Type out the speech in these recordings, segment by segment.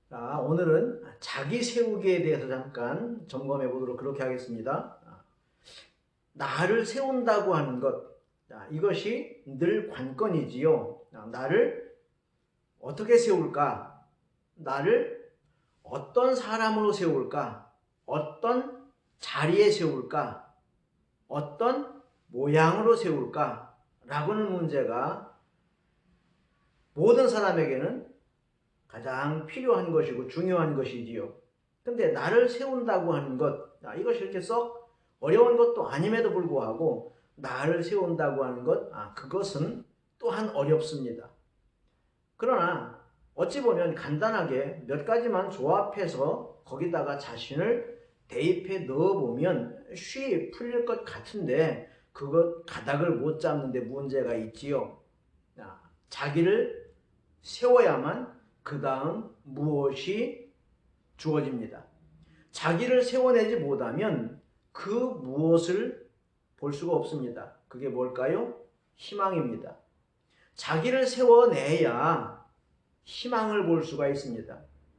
자, 오늘은 자기 세우기에 대해서 잠깐 점검해 보도록 그렇게 하겠습니다. 나를 세운다고 하는 것, 이것이 늘 관건이지요. 나를 어떻게 세울까? 나를 어떤 사람으로 세울까? 어떤 자리에 세울까? 어떤 모양으로 세울까? 라고는 문제가 모든 사람에게는 가장 필요한 것이고 중요한 것이지요. 근데 나를 세운다고 하는 것, 이것이 이렇게 썩 어려운 것도 아님에도 불구하고 나를 세운다고 하는 것, 그것은 또한 어렵습니다. 그러나 어찌 보면 간단하게 몇 가지만 조합해서 거기다가 자신을 대입해 넣어보면 쉬이 풀릴 것 같은데 그것 가닥을 못 잡는 데 문제가 있지요. 자기를 세워야만 그 다음 무엇이 주어집니다. 자기를 세워내지 못하면 그 무엇을 볼 수가 없습니다. 그게 뭘까요? 희망입니다. 자기를 세워내야 희망을 볼 수가 있습니다.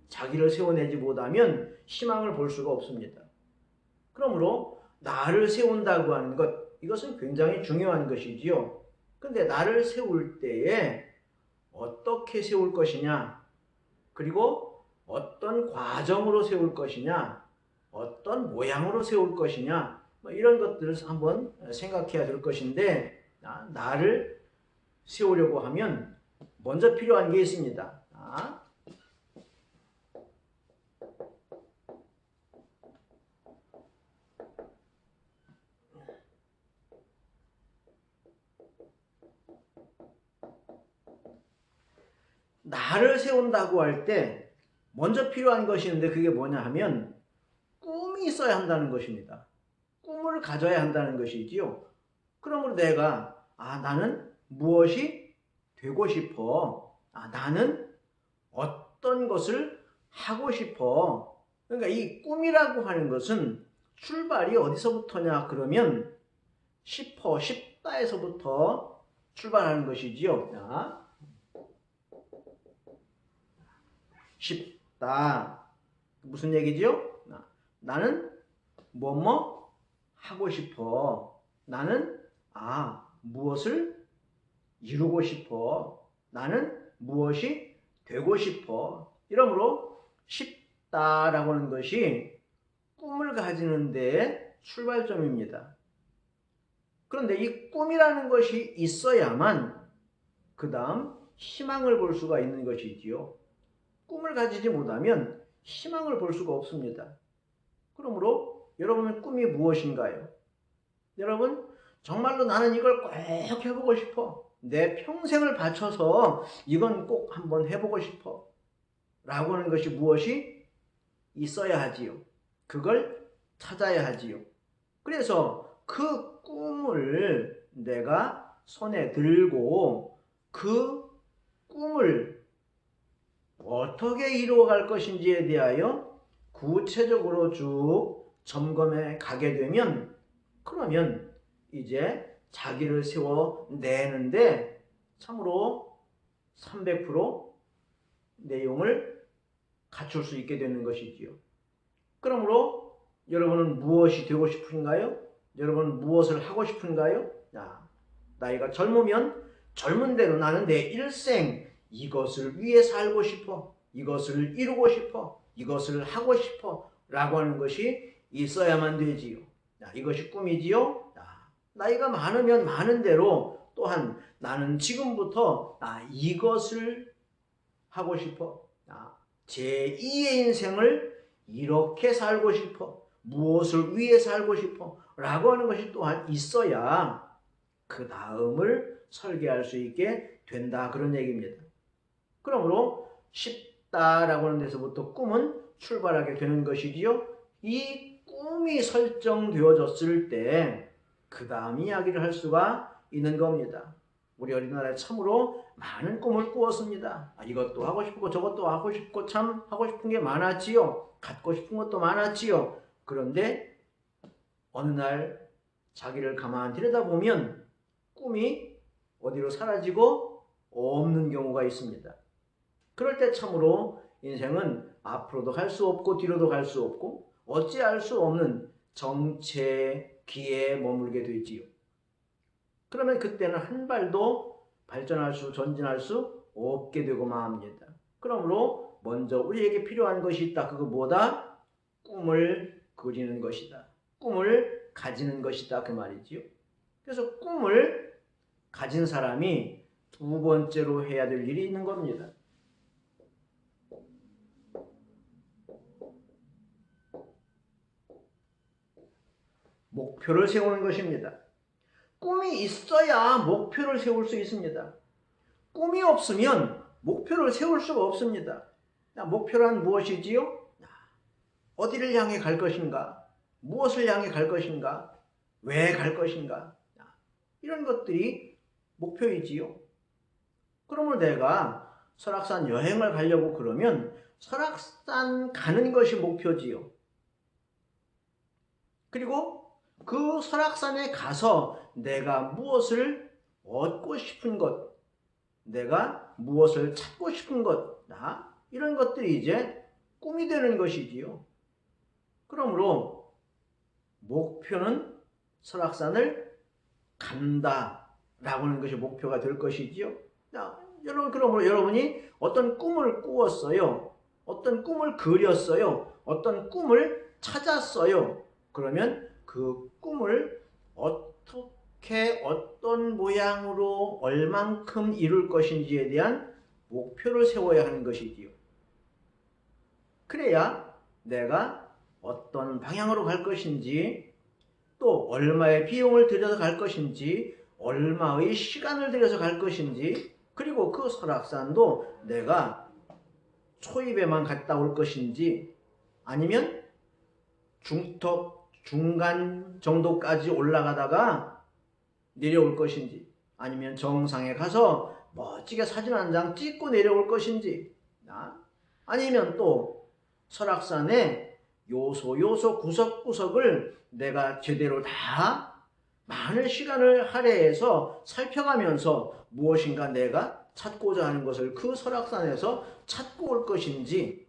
자기를 세워내지 못하면 희망을 볼 수가 없습니다. 그러므로 나를 세운다고 하는 것, 이것은 굉장히 중요한 것이지요. 근데 나를 세울 때에 어떻게 세울 것이냐, 그리고 어떤 과정으로 세울 것이냐, 어떤 모양으로 세울 것이냐, 이런 것들을 한번 생각해야 될 것인데, 나를 세우려고 하면 먼저 필요한 게 있습니다. 나를 세운다고 할 때 먼저 필요한 것이 있는데 그게 뭐냐 하면 꿈이 있어야 한다는 것입니다. 꿈을 가져야 한다는 것이지요. 그러므로 내가 나는 무엇이 되고 싶어. 나는 어떤 것을 하고 싶어. 그러니까 이 꿈이라고 하는 것은 출발이 어디서부터냐 그러면 싶어, 싶다에서부터 출발하는 것이지요. 싶다. 무슨 얘기죠? 나는 뭐뭐 하고 싶어. 나는 무엇을 이루고 싶어. 나는 무엇이 되고 싶어. 이러므로 싶다라고 하는 것이 꿈을 가지는 데의 출발점입니다. 그런데 이 꿈이라는 것이 있어야만 그 다음 희망을 볼 수가 있는 것이지요. 꿈을 가지지 못하면 희망을 볼 수가 없습니다. 그러므로 여러분의 꿈이 무엇인가요? 여러분 정말로 나는 이걸 꼭 해보고 싶어. 내 평생을 바쳐서 이건 꼭 한번 해보고 싶어. 라고 하는 것이 무엇이 있어야 하지요. 그걸 찾아야 하지요. 그래서 그 꿈을 내가 손에 들고 그 꿈을 어떻게 이루어갈 것인지에 대하여 구체적으로 쭉 점검해 가게 되면 그러면 이제 자기를 세워내는데 참으로 300% 내용을 갖출 수 있게 되는 것이지요. 그러므로 여러분은 무엇이 되고 싶은가요? 여러분은 무엇을 하고 싶은가요? 나이가 젊으면 젊은 대로 나는 내 일생 이것을 위해 살고 싶어. 이것을 이루고 싶어. 이것을 하고 싶어. 라고 하는 것이 있어야만 되지요. 이것이 꿈이지요. 나이가 많으면 많은 대로 또한 나는 지금부터 이것을 하고 싶어. 제2의 인생을 이렇게 살고 싶어. 무엇을 위해 살고 싶어. 라고 하는 것이 또한 있어야 그 다음을 설계할 수 있게 된다. 그런 얘기입니다. 그러므로 쉽다라고 하는 데서부터 꿈은 출발하게 되는 것이지요. 이 꿈이 설정되어졌을 때 그 다음 이야기를 할 수가 있는 겁니다. 우리 어린아이에 참으로 많은 꿈을 꾸었습니다. 이것도 하고 싶고 저것도 하고 싶고 참 하고 싶은 게 많았지요. 갖고 싶은 것도 많았지요. 그런데 어느 날 자기를 가만히 들여다보면 꿈이 어디로 사라지고 없는 경우가 있습니다. 그럴 때 참으로 인생은 앞으로도 갈 수 없고 뒤로도 갈 수 없고 어찌할 수 없는 정체기에 머물게 되지요. 그러면 그때는 한 발도 전진할 수 없게 되고 맙니다. 그러므로 먼저 우리에게 필요한 것이 있다. 그거 뭐다? 꿈을 그리는 것이다. 꿈을 가지는 것이다. 그 말이지요. 그래서 꿈을 가진 사람이 두 번째로 해야 될 일이 있는 겁니다. 목표를 세우는 것입니다. 꿈이 있어야 목표를 세울 수 있습니다. 꿈이 없으면 목표를 세울 수가 없습니다. 목표란 무엇이지요? 어디를 향해 갈 것인가? 무엇을 향해 갈 것인가? 왜 갈 것인가? 이런 것들이 목표이지요. 그러므로 내가 설악산 여행을 가려고 그러면 설악산 가는 것이 목표지요. 그리고 그 설악산에 가서 내가 무엇을 얻고 싶은 것, 내가 무엇을 찾고 싶은 것, 이런 것들이 이제 꿈이 되는 것이지요. 그러므로 목표는 설악산을 간다라고 하는 것이 목표가 될 것이지요. 여러분, 그러므로 여러분이 어떤 꿈을 꾸었어요. 어떤 꿈을 그렸어요. 어떤 꿈을 찾았어요. 그러면 그 꿈을 어떻게 어떤 모양으로 얼만큼 이룰 것인지에 대한 목표를 세워야 하는 것이지요. 그래야 내가 어떤 방향으로 갈 것인지, 또 얼마의 비용을 들여서 갈 것인지, 얼마의 시간을 들여서 갈 것인지, 그리고 그 설악산도 내가 초입에만 갔다 올 것인지, 아니면 중간 정도까지 올라가다가 내려올 것인지, 아니면 정상에 가서 멋지게 사진 한 장 찍고 내려올 것인지, 아니면 또 설악산의 요소 구석구석을 내가 제대로 다 많은 시간을 할애해서 살펴가면서 무엇인가 내가 찾고자 하는 것을 그 설악산에서 찾고 올 것인지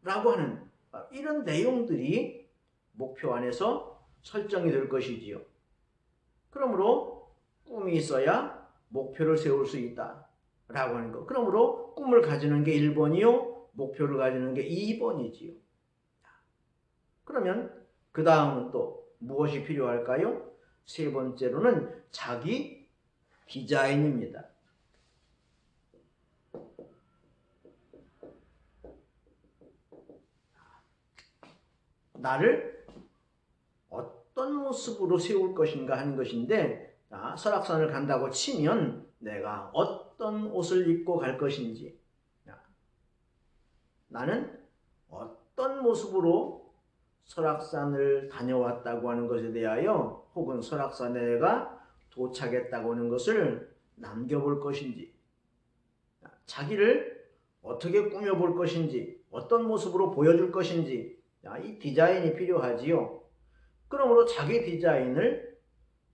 라고 하는 이런 내용들이 목표 안에서 설정이 될 것이지요. 그러므로 꿈이 있어야 목표를 세울 수 있다 라고 하는 것. 그러므로 꿈을 가지는 게 1번이요, 목표를 가지는 게 2번이지요. 그러면 그 다음은 또 무엇이 필요할까요? 세 번째로는 자기 디자인입니다. 나를 어떤 모습으로 세울 것인가 하는 것인데, 설악산을 간다고 치면 내가 어떤 옷을 입고 갈 것인지, 나는 어떤 모습으로 설악산을 다녀왔다고 하는 것에 대하여, 혹은 설악산에 내가 도착했다고 하는 것을 남겨볼 것인지, 자기를 어떻게 꾸며볼 것인지, 어떤 모습으로 보여줄 것인지, 이 디자인이 필요하지요. 그러므로 자기 디자인을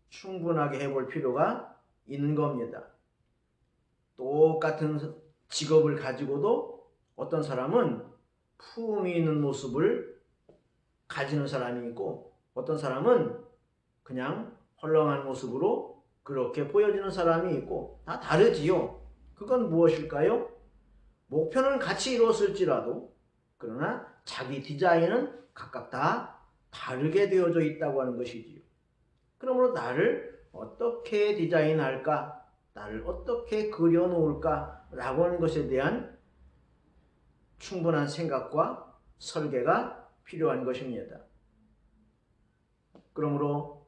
충분하게 해볼 필요가 있는 겁니다. 똑같은 직업을 가지고도 어떤 사람은 품위 있는 모습을 가지는 사람이 있고, 어떤 사람은 그냥 헐렁한 모습으로 그렇게 보여지는 사람이 있고, 다 다르지요. 그건 무엇일까요? 목표는 같이 이루었을지라도 그러나 자기 디자인은 각각 다 다르게 되어져 있다고 하는 것이지요. 그러므로 나를 어떻게 디자인할까, 나를 어떻게 그려놓을까 라고 하는 것에 대한 충분한 생각과 설계가 필요한 것입니다. 그러므로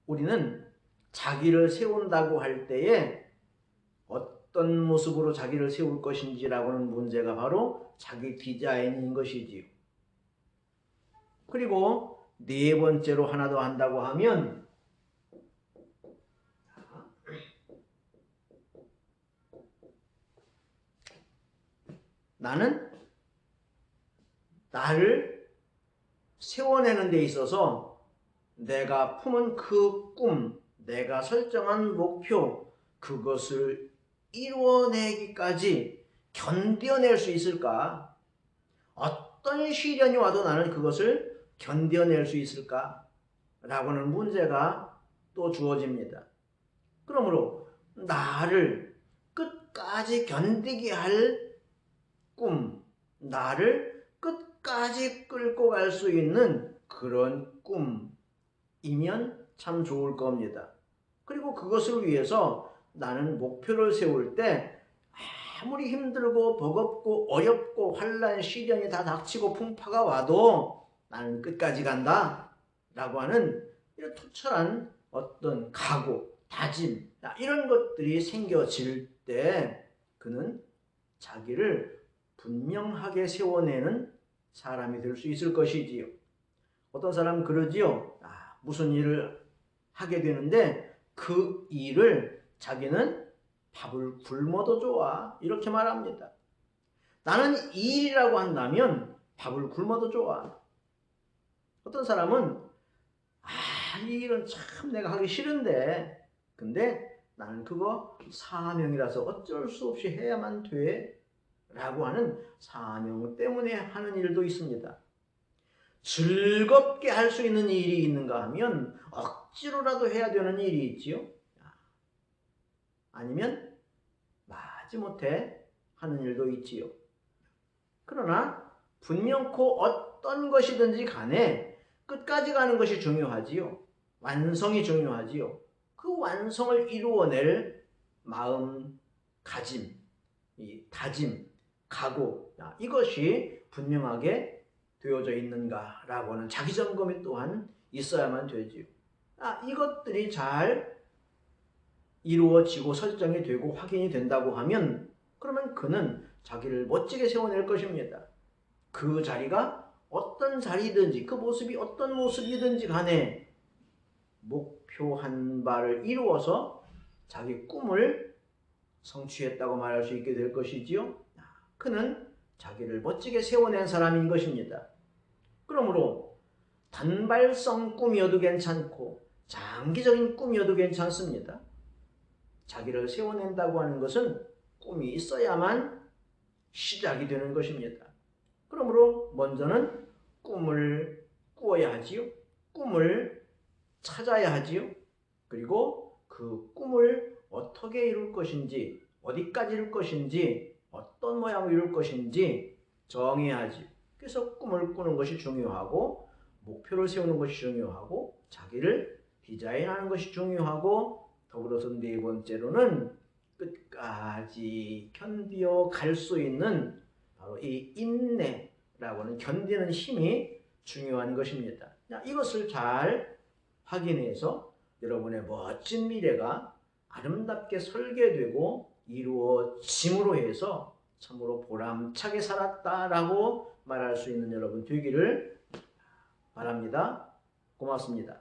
우리는 자기를 세운다고 할 때에 어떤 모습으로 자기를 세울 것인지라고 하는 문제가 바로 자기 디자인인 것이지요. 그리고 네 번째로 하나 더 한다고 하면, 나는 나를 세워내는 데 있어서 내가 품은 그 꿈, 내가 설정한 목표, 그것을 이루어내기까지 견뎌낼 수 있을까? 어떤 시련이 와도 나는 그것을 견뎌낼 수 있을까? 라고는 문제가 또 주어집니다. 그러므로 나를 끝까지 견디게 할 꿈, 나를 끝까지 끌고 갈 수 있는 그런 꿈이면 참 좋을 겁니다. 그리고 그것을 위해서 나는 목표를 세울 때 아무리 힘들고 버겁고 어렵고 환난 시련이 다 닥치고 풍파가 와도 나는 끝까지 간다 라고 하는 이런 투철한 어떤 각오, 다짐 이런 것들이 생겨질 때 그는 자기를 분명하게 세워내는 사람이 될 수 있을 것이지요. 어떤 사람은 그러지요. 무슨 일을 하게 되는데 그 일을 자기는 밥을 굶어도 좋아 이렇게 말합니다. 나는 이 일이라고 한다면 밥을 굶어도 좋아. 어떤 사람은 이 일은 참 내가 하기 싫은데 근데 나는 그거 사명이라서 어쩔 수 없이 해야만 돼 라고 하는 사명 때문에 하는 일도 있습니다. 즐겁게 할 수 있는 일이 있는가 하면 억지로라도 해야 되는 일이 있지요. 아니면 마지못해 하는 일도 있지요. 그러나 분명코 어떤 것이든지 간에 끝까지 가는 것이 중요하지요. 완성이 중요하지요. 그 완성을 이루어낼 마음가짐, 이 다짐, 각오 이것이 분명하게 되어져 있는가라고 하는 자기점검이 또한 있어야만 되지요. 이것들이 잘 이루어지고 설정이 되고 확인이 된다고 하면 그러면 그는 자기를 멋지게 세워낼 것입니다. 그 자리가 어떤 자리든지 그 모습이 어떤 모습이든지 간에 목표한 바를 이루어서 자기 꿈을 성취했다고 말할 수 있게 될 것이지요. 그는 자기를 멋지게 세워낸 사람인 것입니다. 그러므로 단발성 꿈이어도 괜찮고 장기적인 꿈이어도 괜찮습니다. 자기를 세워낸다고 하는 것은 꿈이 있어야만 시작이 되는 것입니다. 그러므로 먼저는 꿈을 꾸어야 하지요. 꿈을 찾아야 하지요. 그리고 그 꿈을 어떻게 이룰 것인지, 어디까지 이룰 것인지, 어떤 모양으로 이룰 것인지 정해야 하지요. 그래서 꿈을 꾸는 것이 중요하고 목표를 세우는 것이 중요하고 자기를 디자인하는 것이 중요하고 더불어서 네 번째로는 끝까지 견디어 갈 수 있는 바로 이 인내라고 하는 견디는 힘이 중요한 것입니다. 이것을 잘 확인해서 여러분의 멋진 미래가 아름답게 설계되고 이루어짐으로 해서 참으로 보람차게 살았다라고 말할 수 있는 여러분 되기를 바랍니다. 고맙습니다.